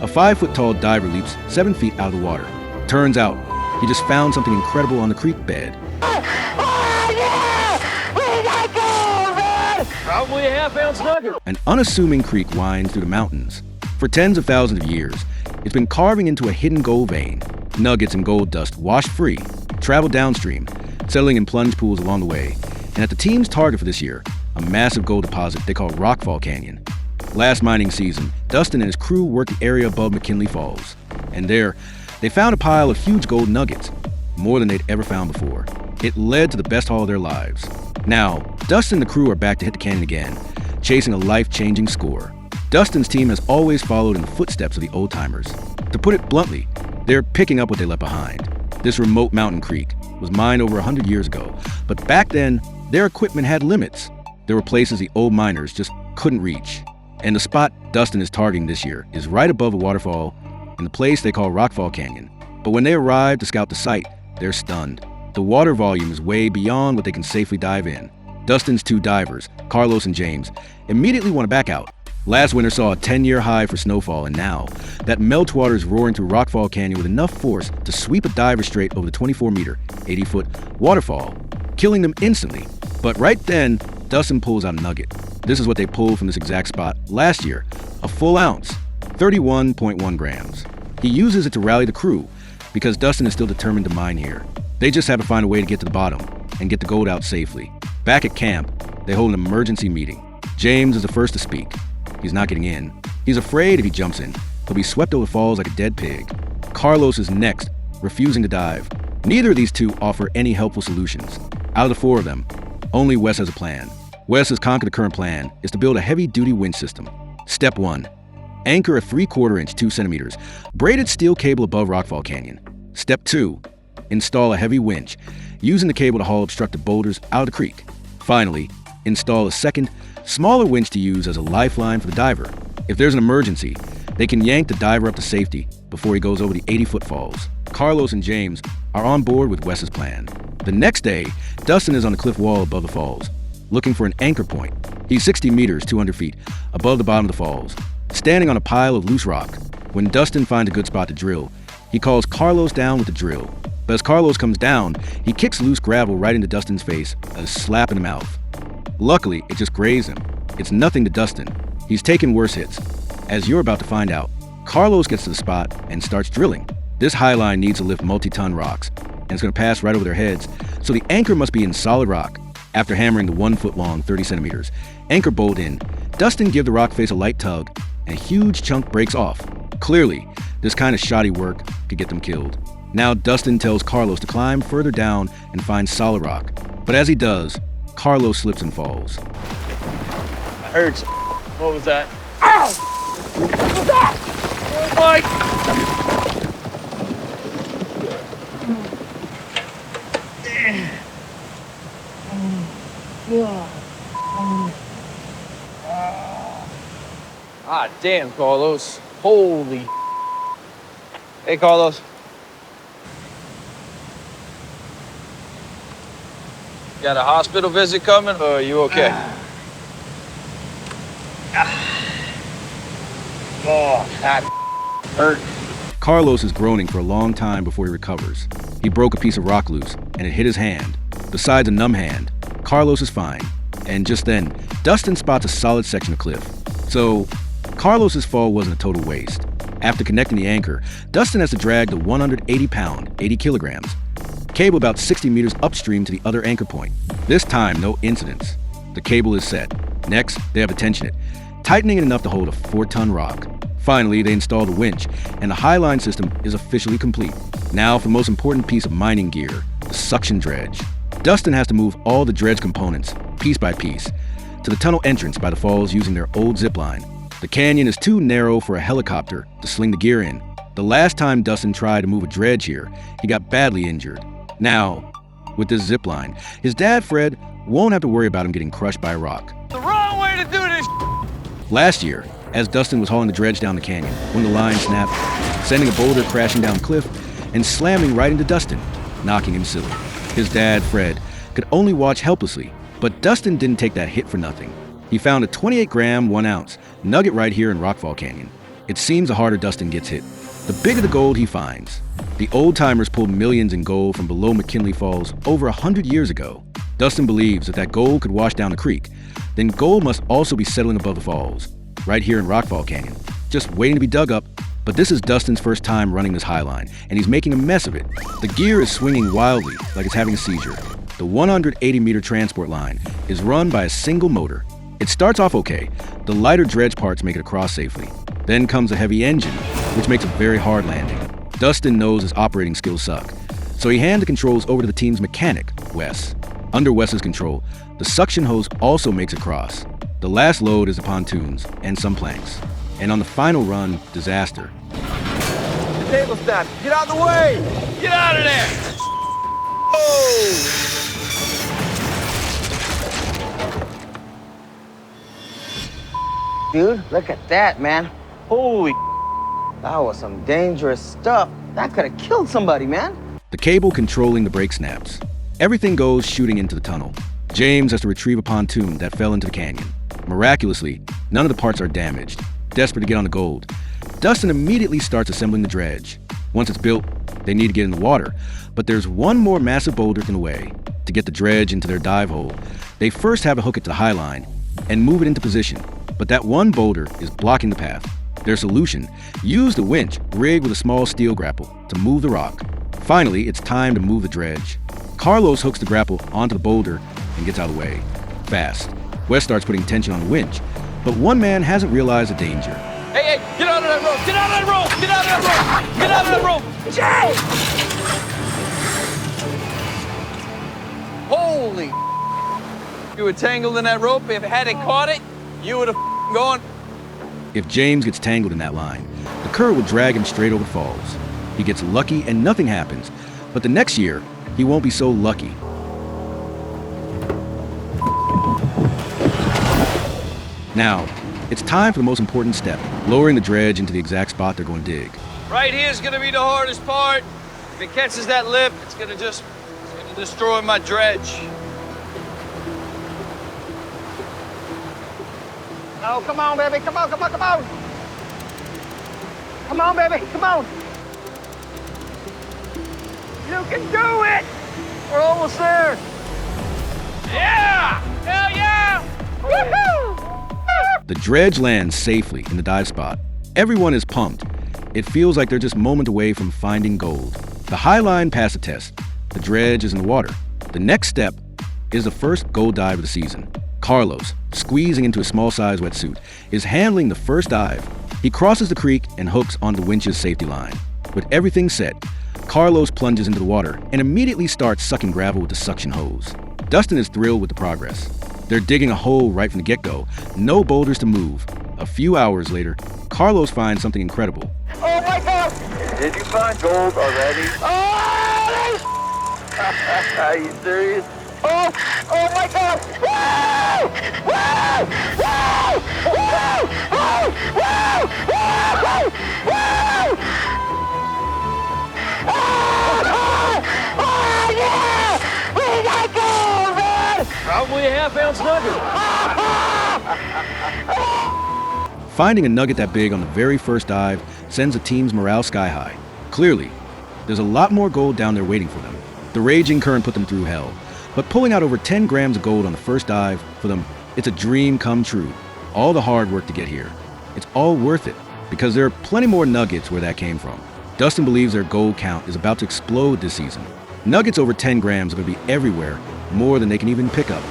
A 5-foot-tall diver leaps 7 feet out of the water. Turns out, he just found something incredible on the creek bed. Probably a half-ounce nugget. An unassuming creek winds through the mountains. For tens of thousands of years, it's been carving into a hidden gold vein. Nuggets and gold dust wash free, travel downstream, settling in plunge pools along the way. And at the team's target for this year, a massive gold deposit they call Rockfall Canyon. Last mining season, Dustin and his crew worked the area above McKinley Falls. And there, they found a pile of huge gold nuggets, more than they'd ever found before. It led to the best haul of their lives. Now, Dustin and the crew are back to hit the canyon again, chasing a life-changing score. Dustin's team has always followed in the footsteps of the old-timers. To put it bluntly, they're picking up what they left behind. This remote mountain creek was mined over 100 years ago, but back then, their equipment had limits. There were places the old miners just couldn't reach. And the spot Dustin is targeting this year is right above a waterfall in the place they call Rockfall Canyon. But when they arrive to scout the site, they're stunned. The water volume is way beyond what they can safely dive in. Dustin's 2 divers, Carlos and James, immediately want to back out. Last winter saw a 10-year high for snowfall, and now that meltwater is roaring through Rockfall Canyon with enough force to sweep a diver straight over the 24-meter, 80-foot waterfall, killing them instantly. But right then, Dustin pulls out a nugget. This is what they pulled from this exact spot last year, a full ounce, 31.1 grams. He uses it to rally the crew because Dustin is still determined to mine here. They just have to find a way to get to the bottom and get the gold out safely. Back at camp, they hold an emergency meeting. James is the first to speak. He's not getting in. He's afraid if he jumps in, he'll be swept over the falls like a dead pig. Carlos is next, refusing to dive. Neither of these two offer any helpful solutions. Out of the 4 of them, only Wes has a plan. Wes has conquered the current plan is to build a heavy-duty winch system. Step 1. Anchor a 3/4 inch, 2 centimeters, braided steel cable above Rockfall Canyon. Step 2. Install a heavy winch, using the cable to haul obstructed boulders out of the creek. Finally, install a second, smaller winch to use as a lifeline for the diver. If there's an emergency, they can yank the diver up to safety before he goes over the 80-foot falls. Carlos and James are on board with Wes's plan. The next day, Dustin is on the cliff wall above the falls, looking for an anchor point. He's 60 meters, 200 feet, above the bottom of the falls, standing on a pile of loose rock. When Dustin finds a good spot to drill, he calls Carlos down with the drill. But as Carlos comes down, he kicks loose gravel right into Dustin's face, a slap in the mouth. Luckily, it just grazed him. It's nothing to Dustin. He's taken worse hits. As you're about to find out, Carlos gets to the spot and starts drilling. This highline needs to lift multi-ton rocks, and it's going to pass right over their heads, so the anchor must be in solid rock. After hammering the 1-foot-long 30 centimeters anchor bolt in, Dustin gives the rock face a light tug, and a huge chunk breaks off. Clearly, this kind of shoddy work could get them killed. Now Dustin tells Carlos to climb further down and find solid rock. But as he does, Carlos slips and falls. I heard some. What was that? Ow! What was that? Oh my! Ah, damn, Carlos. Holy. Hey, Carlos. Got a hospital visit coming, or are you okay? Oh, that hurt. Carlos is groaning for a long time before he recovers. He broke a piece of rock loose, and it hit his hand. Besides a numb hand, Carlos is fine. And just then, Dustin spots a solid section of cliff. So, Carlos's fall wasn't a total waste. After connecting the anchor, Dustin has to drag the 180-pound, 80 kilograms, cable about 60 meters upstream to the other anchor point. This time, no incidents. The cable is set. Next, they have to tension it, tightening it enough to hold a 4-ton rock. Finally, they install the winch, and the highline system is officially complete. Now for the most important piece of mining gear, the suction dredge. Dustin has to move all the dredge components, piece by piece, to the tunnel entrance by the falls using their old zip line. The canyon is too narrow for a helicopter to sling the gear in. The last time Dustin tried to move a dredge here, he got badly injured. Now, with this zip line, his dad, Fred, won't have to worry about him getting crushed by a rock. The wrong way to do this. Last year, as Dustin was hauling the dredge down the canyon, when the line snapped, sending a boulder crashing down the cliff and slamming right into Dustin, knocking him silly. His dad, Fred, could only watch helplessly, but Dustin didn't take that hit for nothing. He found a 28-gram, 1 ounce nugget right here in Rockfall Canyon. It seems the harder Dustin gets hit, the bigger the gold he finds. The old-timers pulled millions in gold from below McKinley Falls over 100 years ago. Dustin believes that gold could wash down the creek. Then gold must also be settling above the falls, right here in Rockfall Canyon, just waiting to be dug up. But this is Dustin's first time running this highline, and he's making a mess of it. The gear is swinging wildly like it's having a seizure. The 180-meter transport line is run by a single motor. It starts off okay. The lighter dredge parts make it across safely. Then comes a heavy engine, which makes a very hard landing. Dustin knows his operating skills suck, so he hands the controls over to the team's mechanic, Wes. Under Wes's control, the suction hose also makes it across. The last load is the pontoons and some planks. And on the final run, disaster. The table snap! Get out of the way! Get out of there! Oh! Dude, look at that, man. Holy that was some dangerous stuff. That could have killed somebody, man. The cable controlling the brake snaps. Everything goes shooting into the tunnel. James has to retrieve a pontoon that fell into the canyon. Miraculously, none of the parts are damaged. Desperate to get on the gold, Dustin immediately starts assembling the dredge. Once it's built, they need to get in the water, but there's one more massive boulder in the way. To get the dredge into their dive hole, they first have to hook it to the highline and move it into position, but that one boulder is blocking the path. Their solution: use the winch rigged with a small steel grapple to move the rock. Finally, it's time to move the dredge. Carlos hooks the grapple onto the boulder and gets out of the way. Fast. Wes starts putting tension on the winch, but one man hasn't realized the danger. Hey, get out of that rope! Get out of that rope! Get out of that rope! Get out of that rope! Jay! Holy! You were tangled in that rope. If it hadn't caught it, you would have gone. If James gets tangled in that line, the current will drag him straight over the falls. He gets lucky and nothing happens, but the next year, he won't be so lucky. Now, it's time for the most important step, lowering the dredge into the exact spot they're going to dig. Right here's gonna be the hardest part. If it catches that lip, it's gonna destroy my dredge. Oh, come on, baby. Come on, come on, come on. Come on, baby. Come on. You can do it. We're almost there. Yeah! Hell yeah! Woohoo! The dredge lands safely in the dive spot. Everyone is pumped. It feels like they're just moments away from finding gold. The highline passed the test. The dredge is in the water. The next step is the first gold dive of the season. Carlos, squeezing into a small-sized wetsuit, is handling the first dive. He crosses the creek and hooks onto the winch's safety line. With everything set, Carlos plunges into the water and immediately starts sucking gravel with the suction hose. Dustin is thrilled with the progress. They're digging a hole right from the get-go, no boulders to move. A few hours later, Carlos finds something incredible. Oh my God! Did you find gold already? Oh! Are you serious? Oh! Oh my God! Woo! Woo! Woo! Woo! Woo! Woo! Woo! Woo! Oh! Oh yeah! We got gold, man! Probably a half-ounce nugget. Finding a nugget that big on the very first dive sends the team's morale sky high. Clearly, there's a lot more gold down there waiting for them. The raging current put them through hell, but pulling out over 10 grams of gold on the first dive, for them, it's a dream come true. All the hard work to get here. It's all worth it, because there are plenty more nuggets where that came from. Dustin believes their gold count is about to explode this season. Nuggets over 10 grams are going to be everywhere, more than they can even pick up.